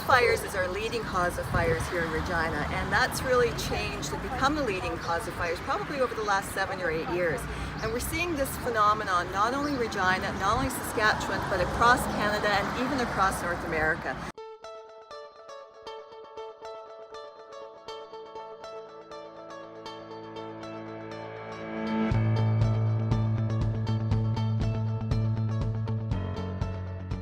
fires is our leading cause of fires here in Regina, and that's really changed and become the leading cause of fires probably over the last 7 or 8 years. And we're seeing this phenomenon not only in Regina, not only Saskatchewan, but across Canada and even across North America.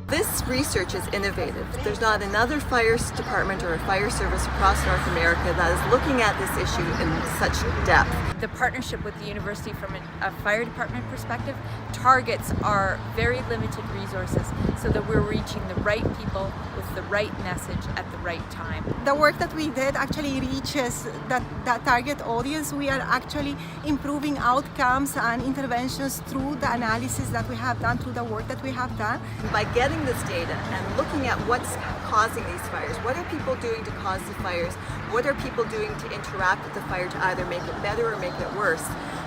This research is innovative. There's not another fire department or a fire service across North America that is looking at this issue in such depth. The partnership with the university from a fire department perspective targets our very limited resources so that we're reaching the right people with the right message at the right time. The work that we did actually reaches that target audience. We are actually improving outcomes and interventions through the analysis that we have done, through the work that we have done. By getting this data and looking at what's causing these fires, what are people doing to cause the fires, what are people doing to interact with the fire to either make it better or make it worse,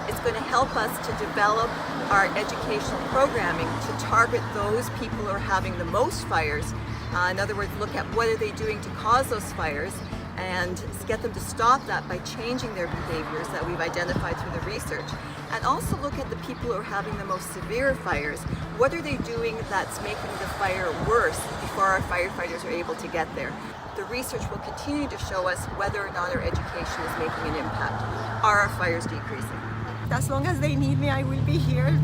it's going to help us to develop our educational programming to target those people who are having the most fires. In other words, look at what are they doing to cause those fires and get them to stop that by changing their behaviors that we've identified through the research. And also look at the people who are having the most severe fires. What are they doing that's making the fire worse before our firefighters are able to get there? The research will continue to show us whether or not our education is making an impact. Are our fires decreasing? As long as they need me, I will be here.